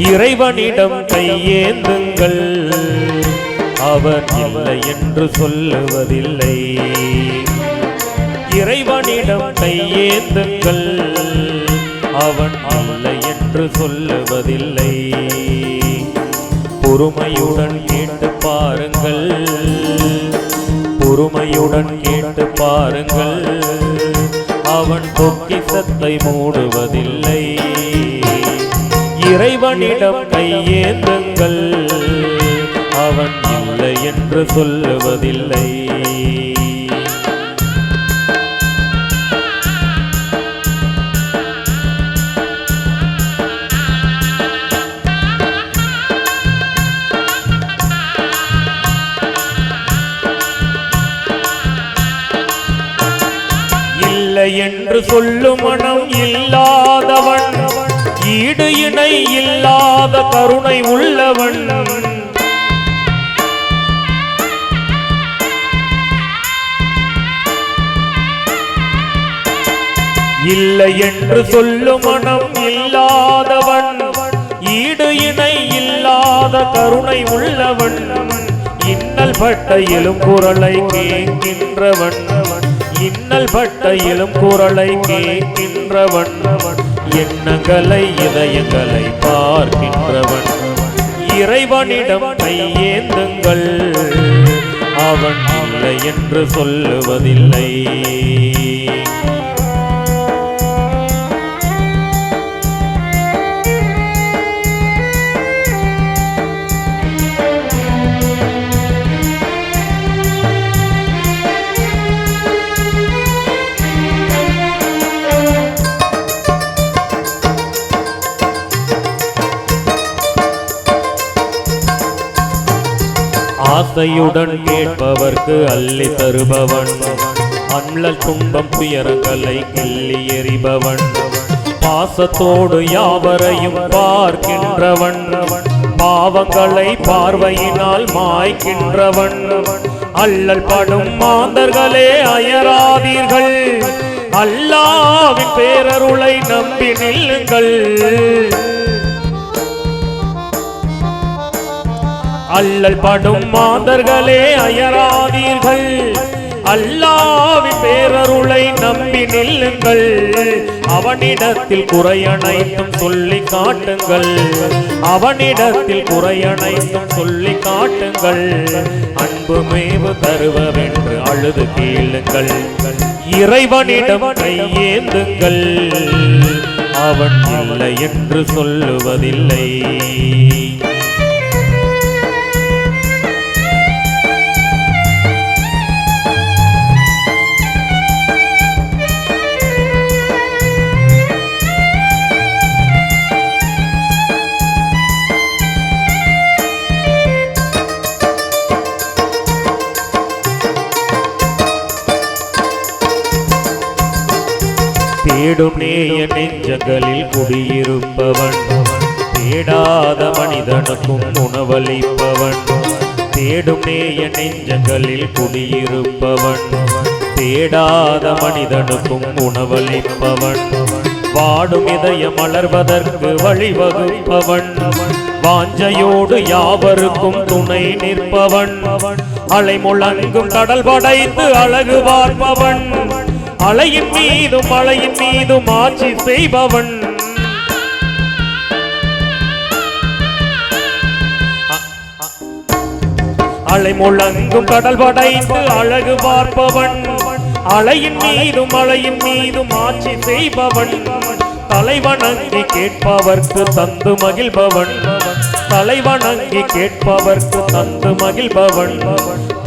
இறைவனிடம் கையேந்துங்கள், அவர் இல்லை என்று சொல்லுவதில்லை. இறைவனிடம் கையேந்துங்கள், அவன் இல்லை என்று சொல்லுவதில்லை. பொறுமையுடன் கேட்டு பாருங்கள், பொறுமையுடன் கேட்டு பாருங்கள், அவன் பொக்கிஷத்தை மூடுவதில்லை. இறைவனிடம் கையேந்துங்கள், அவன் இல்லை என்று சொல்லுவதில்லை. இல்லை என்று சொல்லும் மனம் இல்லாதவன், ஈடு இணை இல்லாத கருணை உள்ளவன். இல்லை என்று சொல்லும் மனம் இல்லாதவன், ஈடு இணை இல்லாத கருணை உள்ளவன். இன்னல் பட்ட எழும் குரலை கேட்கின்றவன், இன்னல் பட்ட எழும் குரலை கேட்கின்றவன். எண்ணங்களை இதயங்களை பார்க்கின்றவன். இறைவனிடம் கையேந்துங்கள், அவன் இல்லை என்று சொல்லுவதில்லை. ஆசையுடன் கேட்பவர்க்கு அள்ளி தருபவன், அண்ணல் துன்பம் துயரங்களை கிள்ளி எறிபவன். பாசத்தோடு யாவரையும் பார்க்கின்றவன், பாவங்களை பார்வையினால் மாய்க்கின்றவன். அல்லல் படும் மாந்தர்களே அயராதீர்கள், அல்லாஹ்வின் பேரருளை நம்பி நில்லுங்கள். அல்லல் படும் மாந்தர்களே அயராதீர்கள், அல்லாஹ்வின் பேரருளை நம்பி நில்லுங்கள். அவனிடத்தில் குறையனைத்தும் சொல்லி காட்டுங்கள், அவனிடத்தில் குறையனைத்தும் சொல்லி காட்டுங்கள். அன்பு மேவு தருவவென்று அழுது கேளுங்கள். இறைவனிடம் கையேந்துங்கள், அவன் இல்லை என்று சொல்லுவதில்லை. தேடும் நேய நெஞ்சங்களில் குடியிருப்பவன், தேடாத மனிதனுக்கும் உணவளிப்பவன். தேடும் நேய நெஞ்சங்களில் குடியிருப்பவன், தேடாத மனிதனுக்கும் உணவளிப்பவன். வாடும் இதயம் மலர்வதற்கு வழிவகுப்பவன், வாஞ்சையோடு யாவருக்கும் துணை நிற்பவன். அலை முழங்கும் கடல் படைத்து அழகு பார்ப்பவன், அலையின் மீதும் மலையின் மீதும் ஆட்சி செய்பவன். அலை முழங்கும் கடல் படைத்து அழகு பார்ப்பவன், அலையின் மீதும் மலையின் மீதும் ஆட்சி செய்பவன். தலைவணங்கி கேட்பவர்க்கு தந்து மகிழ்பவன், தலைவணங்கி கேட்பவர்க்கு தந்து மகிழ்பவன்.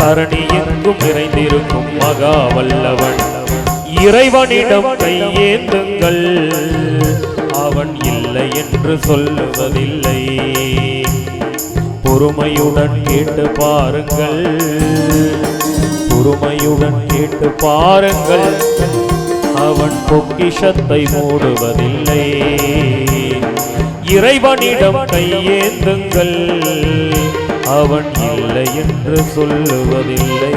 தரணி எங்கும் நிறைந்திருக்கும் மகா வல்லவன். இறைவனிடம் கையேந்துங்கள், அவன் இல்லை என்று சொல்லுவதில்லை. பொறுமையுடன் கேட்டு பாருங்கள், பொறுமையுடன் கேட்டு பாருங்கள், அவன் பொக்கிஷத்தை மூடுவதில்லை. இறைவனிடம் கையேந்துங்கள், அவன் இல்லை என்று சொல்லுவதில்லை.